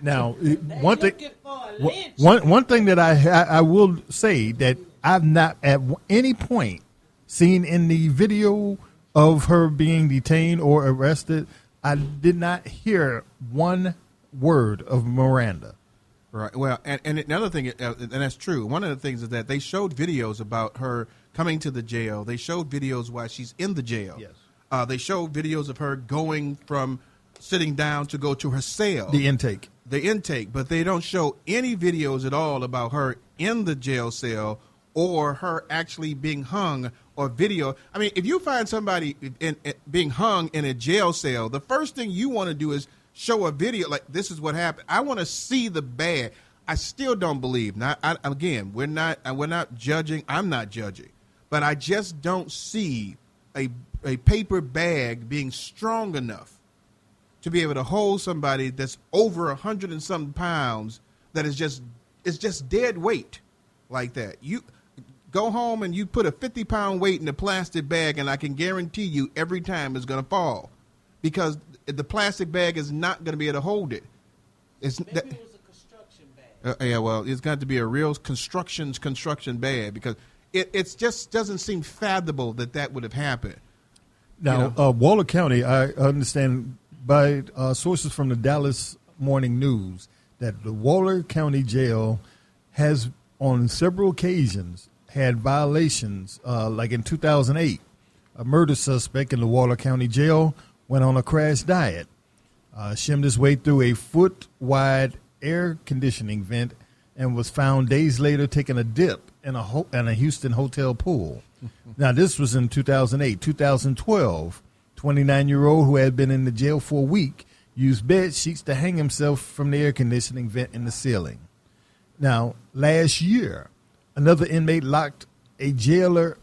Now, one thing that I will say that I've not at any point seen in the video of her being detained or arrested, I did not hear one word of Miranda. Right. Well, and another thing, and that's true. One of the things is that they showed videos about her coming to the jail. They showed videos while she's in the jail. Yes. They showed videos of her going from sitting down to go to her cell. The intake. But they don't show any videos at all about her in the jail cell or her actually being hung or video. I mean, if you find somebody being hung in a jail cell, the first thing you want to do is show a video like this is what happened. I want to see the bag. I still don't believe. Now, again, we're not judging. I'm not judging, but I just don't see a paper bag being strong enough to be able to hold somebody that's over 100 and something pounds that is just dead weight like that. You go home and you put a 50-pound weight in a plastic bag, and I can guarantee you every time it's going to fall because the plastic bag is not going to be able to hold it. Maybe it was a construction bag. Yeah, well, it's got to be a real construction bag because it just doesn't seem fathomable that would have happened. Now, Waller County, I understand by sources from the Dallas Morning News that the Waller County Jail has on several occasions had violations, like in 2008, a murder suspect in the Waller County Jail went on a crash diet, shimmed his way through a foot-wide air conditioning vent, and was found days later taking a dip in a Houston hotel pool. Now, this was in 2008. 2012, 29-year-old who had been in the jail for a week used bed sheets to hang himself from the air conditioning vent in the ceiling. Now, last year, another inmate locked a jailer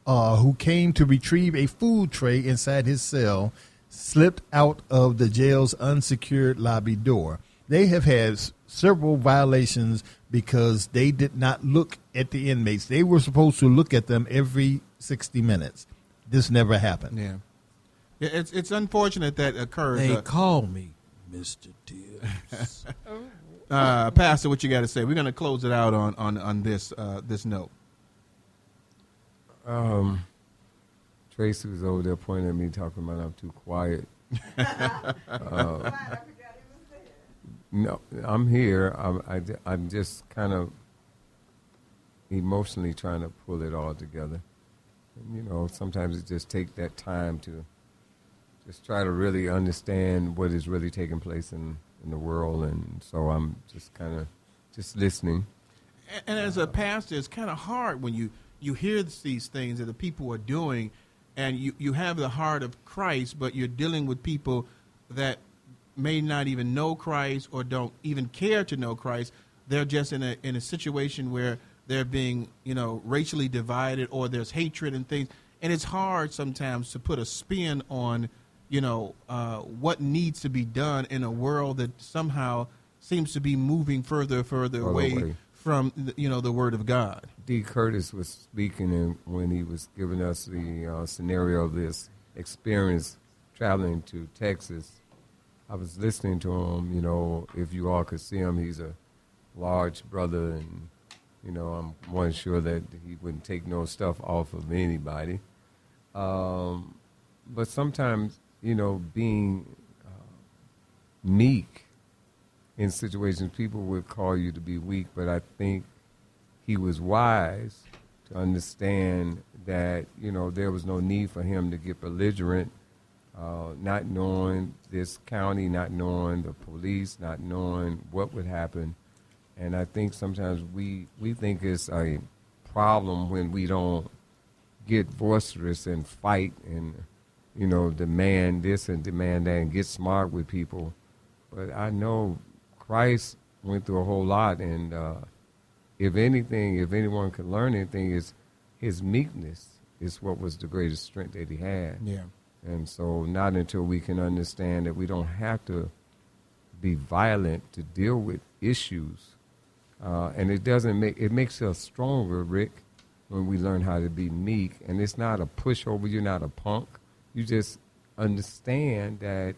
who came to retrieve a food tray inside his cell, slipped out of the jail's unsecured lobby door. They have had several violations because they did not look at the inmates. They were supposed to look at them every 60 minutes. This never happened. Yeah. It's unfortunate that occurs. They call me Mr. Tibbs. Pastor, what you got to say? We're going to close it out on this note. Tracy was over there pointing at me, talking about I'm too quiet. No, I'm here. I'm just kind of emotionally trying to pull it all together. And, sometimes it just takes that time to just try to really understand what is really taking place in the world. And so I'm just kind of just listening. And as a pastor, it's kind of hard when you hear these things that the people are doing, and you have the heart of Christ, but you're dealing with people that may not even know Christ or don't even care to know Christ. They're just in a situation where they're being, racially divided, or there's hatred and things. And it's hard sometimes to put a spin on, what needs to be done in a world that somehow seems to be moving further away from, the Word of God. D. Curtis was speaking when he was giving us the scenario of this experience traveling to Texas. I was listening to him, if you all could see him, he's a large brother, and, I'm more sure that he wouldn't take no stuff off of anybody. But sometimes, being meek in situations, people would call you to be weak, but I think he was wise to understand that, there was no need for him to get belligerent, not knowing this county, not knowing the police, not knowing what would happen. And I think sometimes we think it's a problem when we don't get boisterous and fight and, demand this and demand that and get smart with people. But I know Christ went through a whole lot, and if anyone could learn anything, is his meekness is what was the greatest strength that he had. Yeah. And so not until we can understand that we don't have to be violent to deal with issues. And it makes us stronger, Rick, when we learn how to be meek. And it's not a pushover. You're not a punk. You just understand that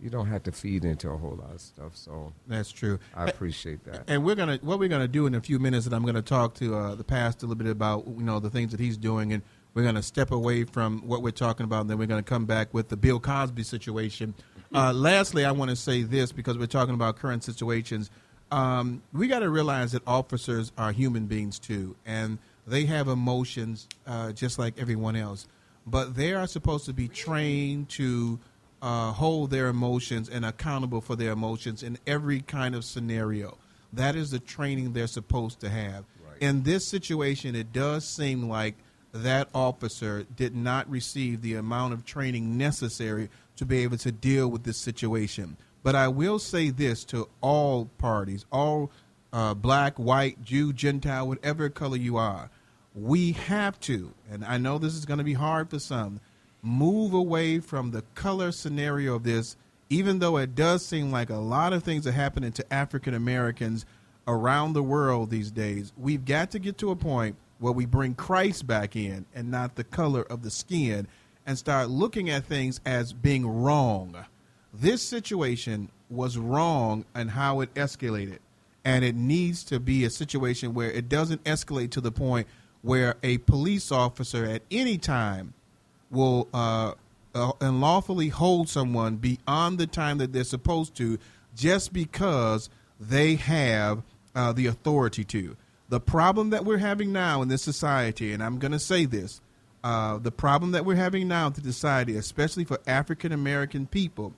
you don't have to feed into a whole lot of stuff. So That's true. I appreciate that. And what we're gonna do in a few minutes, and I'm gonna talk to the pastor a little bit about the things that he's doing, and we're gonna step away from what we're talking about, and then we're gonna come back with the Bill Cosby situation. Lastly, I want to say this because we're talking about current situations. We got to realize that officers are human beings too, and they have emotions just like everyone else. But they are supposed to be trained to hold their emotions and accountable for their emotions in every kind of scenario. That is the training they're supposed to have. Right. In this situation, it does seem like that officer did not receive the amount of training necessary to be able to deal with this situation. But I will say this to all parties, all black, white, Jew, Gentile, whatever color you are, we have to, and I know this is going to be hard for some, move away from the color scenario of this, even though it does seem like a lot of things are happening to African Americans around the world these days. We've got to get to a point where we bring Christ back in and not the color of the skin and start looking at things as being wrong. This situation was wrong and how it escalated, and it needs to be a situation where it doesn't escalate to the point where a police officer at any time will unlawfully hold someone beyond the time that they're supposed to just because they have the authority to. The problem that we're having now in this society, and I'm going to say this, the problem that we're having now in the society, especially for African American people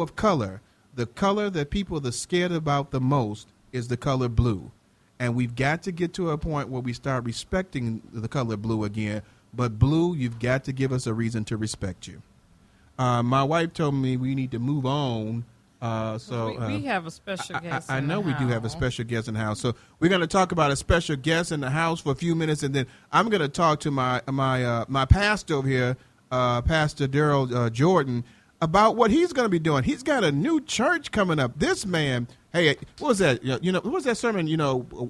of color, the color that people are scared about the most is the color blue. And we've got to get to a point where we start respecting the color blue again. But blue, you've got to give us a reason to respect you. My wife told me we need to move on. We have a special guest. I know we do have a special guest in the house. So we're going to talk about a special guest in the house for a few minutes, and then I'm going to talk to my pastor over here, Pastor Dearal Jordan, about what he's going to be doing. He's got a new church coming up. This man, hey, what was that? What was that sermon?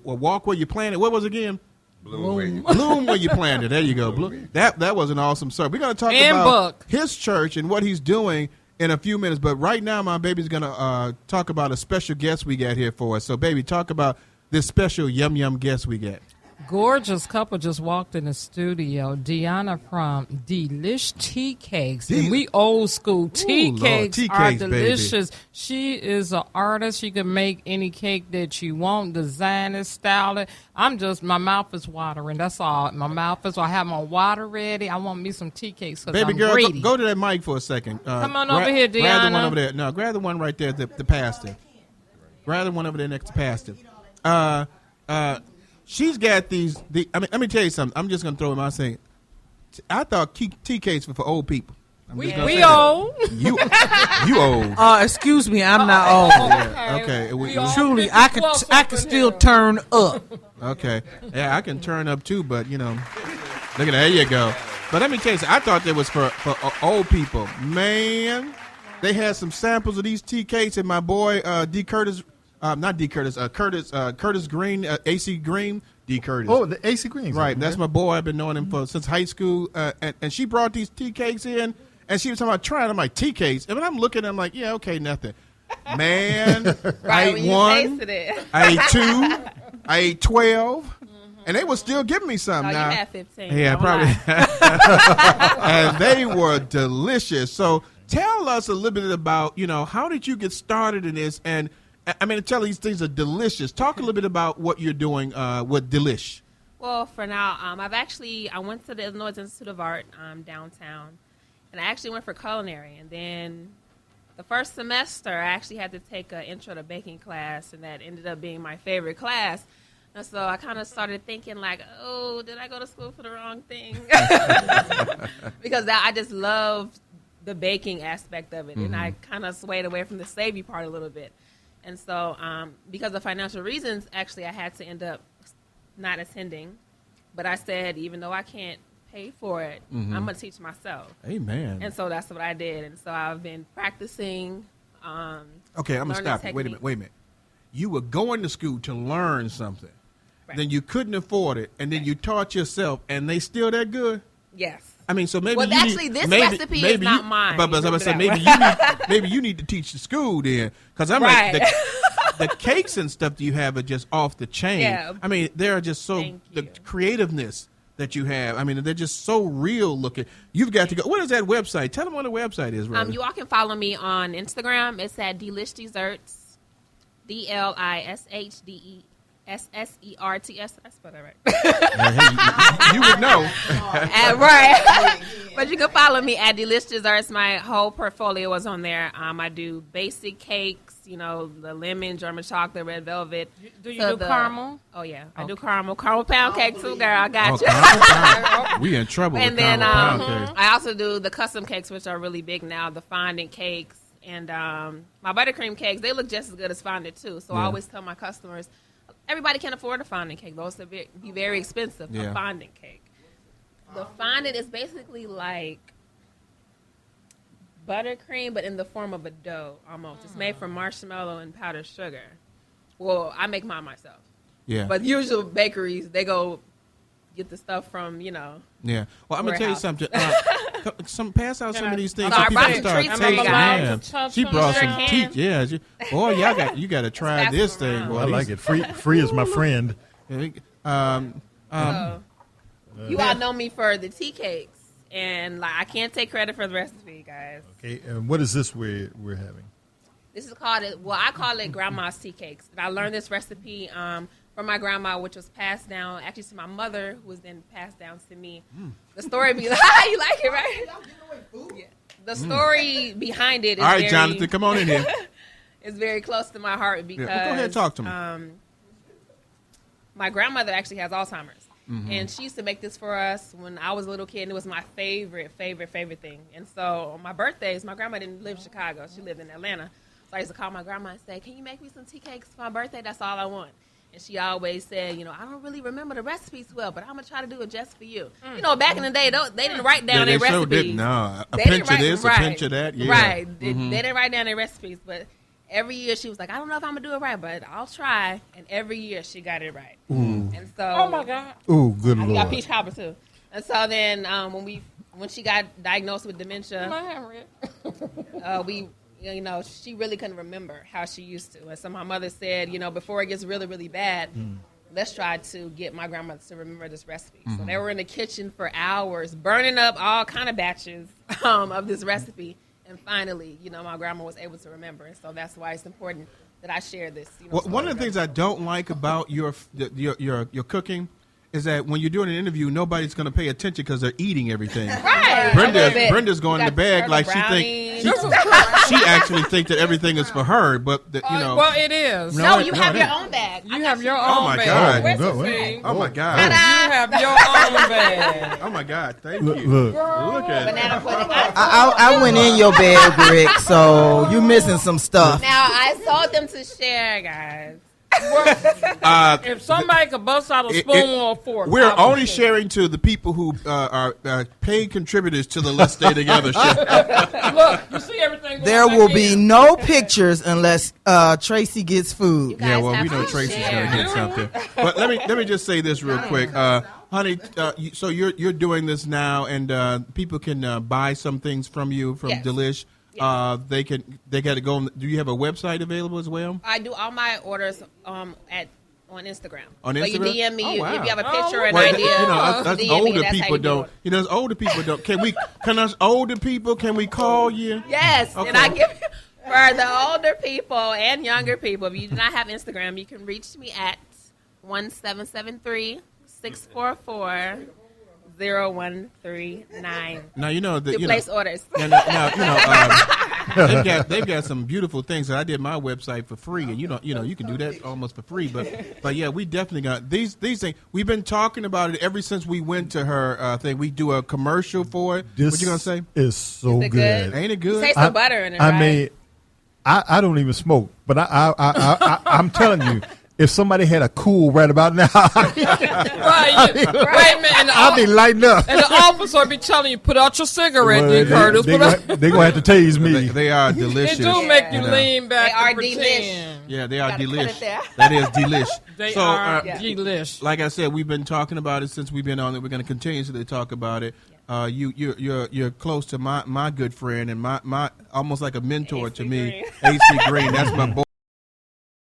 Walk where you planted. What was it again? Bloom where you planted. There you go. Bloom. That was an awesome sermon. We're going to talk about his church and what he's doing in a few minutes. But right now, my baby's going to talk about a special guest we got here for us. So, baby, talk about this special yum guest we got. Gorgeous couple just walked in the studio. Deanna from Delish Tea Cakes. And we old school. Tea cakes are delicious. Baby. She is an artist. She can make any cake that you want, design it, style it. My mouth is watering. That's all. I have my water ready. I want me some tea cakes because I'm girl, greedy. Go to that mic for a second. Come on over here, Deanna. Grab the one over there. No, grab the one right there, the pastor. Grab the one over there next to pastor. She's got these. Let me tell you something. I'm just going to throw them out saying, I thought tea cakes were for old people. We old. You old. Excuse me, I'm not old. Yeah, okay. Truly, I can still turn up. Okay. Yeah, I can turn up too, but look at that. There you go. But let me tell you something. I thought that was for old people. Man, they had some samples of these tea cakes, and my boy Curtis Green, AC Green, D. Curtis. Oh, the AC Green. Right, that's my boy. I've been knowing him since high school. And she brought these tea cakes in, and she was talking about trying them like tea cakes. And I'm looking at them like, yeah, okay, nothing. Man, I ate one, I ate two, I ate 12, and they were still giving me some. You now, had 15. Yeah, probably. And they were delicious. So tell us a little bit about, how did you get started in this? And tell these things are delicious. Talk a little bit about what you're doing with Delish. Well, for now, I went to the Illinois Institute of Art downtown, and I actually went for culinary. And then the first semester, I actually had to take an intro to baking class, and that ended up being my favorite class. And so I kind of started thinking like, oh, did I go to school for the wrong thing? Because I just loved the baking aspect of it, and I kind of swayed away from the savory part a little bit. And so because of financial reasons, actually, I had to end up not attending. But I said, even though I can't pay for it, I'm going to teach myself. Amen. And so that's what I did. And so I've been practicing. Okay, I'm going to stop you. Wait a minute. You were going to school to learn something. Right. Then you couldn't afford it. And then you taught yourself. And they still that good? Yes. I mean, so maybe Well, you actually, need, this maybe, recipe maybe is not you, mine. But as I Remember said, that maybe you need to teach the school then, because I'm Right. like the cakes and stuff that you have are just off the chain. Yeah. I mean, they are just so Thank the you. creativeness that you have. I mean, they're just so real looking. You've got to go. What is that website? Tell them what the website is. Right? You all can follow me on Instagram. It's at Delish Desserts, DLISHDESSERTS. I spelled that right. You would know. Right. But you can follow me at Delish Desserts. My whole portfolio is on there. I do basic cakes, the lemon, German chocolate, red velvet. Do you do caramel? Oh, yeah. I do caramel pound cake too, girl. I got you. Caramel pound. We in trouble And with then caramel pound cake. I also do the custom cakes, which are really big now, the fondant cakes. And my buttercream cakes, they look just as good as fondant too. So I always tell my customers, everybody can afford a fondant cake. Those are be very expensive, a fondant cake. The fondant is basically like buttercream, but in the form of a dough almost. It's made from marshmallow and powdered sugar. Well, I make mine myself. Yeah. But usual bakeries, they go get the stuff from, Yeah. Well, I'm going to tell you warehouse. something. Pass out some of these things So I so people brought can some start treats for tasting. you guys. Man, Touch she them. brought Sure some can. teeth. Yeah. Boy, you got to try pass this them thing. around. Boy. I like it. Free is my friend. You all know me for the tea cakes, and I can't take credit for the recipe, guys. Okay, and what is this we're having? This is called I call it Grandma's tea cakes. And I learned this recipe from my grandma, which was passed down actually to my mother, who was then passed down to me. The story you like it, right? Yeah. The story behind it is All right, Jonathan, come on in here. It's very close to my heart because Go ahead and talk to me. My grandmother actually has Alzheimer's. And she used to make this for us when I was a little kid, and it was my favorite thing. And so on my birthdays, my grandma didn't live in Chicago. She lived in Atlanta. So I used to call my grandma and say, can you make me some tea cakes for my birthday? That's all I want. And she always said, I don't really remember the recipes well, but I'm going to try to do it just for you. Back in the day, they didn't write down their they recipes. sure didn't. No, a They pinch didn't of this, write- a pinch of that. Yeah. Right. They didn't write down their recipes, but every year she was like, I don't know if I'm going to do it right, but I'll try. And every year she got it right. And so, Oh my God! Oh, good we Lord. got peach cobbler too. And so then when she got diagnosed with dementia, she really couldn't remember how she used to. And so my mother said, before it gets really, really bad, let's try to get my grandmother to remember this recipe. So they were in the kitchen for hours, burning up all kind of batches of this recipe. And finally, my grandma was able to remember. And so that's why it's important that I share this. Well, one of the things I don't like about your cooking is that when you're doing an interview, nobody's going to pay attention because they're eating everything. Right. Brenda's going in the bag like she actually thinks that everything is for her, but Well, it is. No, you have your own bag. You have your own Oh my bag. God. Recipe. Oh my God! You have your own bag. Oh my God! Thank Look, you. look. Look at it. Banana pudding. I went in your bag, Rick, so you missing some stuff. Now, I told them to share, guys. If somebody could bust out a spoon or a fork, We're I would only share. sharing to the people who are paid contributors to the Let's Stay Together show. Look, you see everything. Going There back will in. be no pictures unless Tracy gets food. Yeah, guys well, have we know to Tracy's share. going to get something. But let me just say this real quick, honey. So you're doing this now, and people can buy some things from you from Yes. Delish. They got to go. Do you have a website available as well? I do all my orders on Instagram. On So you Instagram? DM me Oh, wow. if you have a picture or an Well, idea. us DM me, older that's how people you do don't. it. Us older people don't. Can us older people? Can we call you? Yes, Okay. and I give for the older people and younger people. If you do not have Instagram, you can reach me at 1-773-644-0139 Now you know that to place orders. they've got some beautiful things. I did my website for free, and you can do that almost for free. But yeah, we definitely got these things. We've been talking about it ever since we went to her thing. We do a commercial for it. This What you gonna say? is so Is it good. good? Ain't it You good? taste some butter in it, I right? mean, I don't even smoke, but I'm telling you, if somebody had a cool right about now, Right. Wait a minute. And I'll be lighting up. and the officer be telling you, put out your cigarette, Well, D. Curtis. They're gonna have to tase me. They are They delicious. do make you You know. lean back They are and pretend. Yeah, they are Gotta cut delish. it there. That is delish. They So, are Yeah. delish. like I said, we've been talking about it since we've been on it. We're going to continue to talk about it. You're close to my good friend and my almost like a mentor AC to me. Green. AC Green, that's my boy.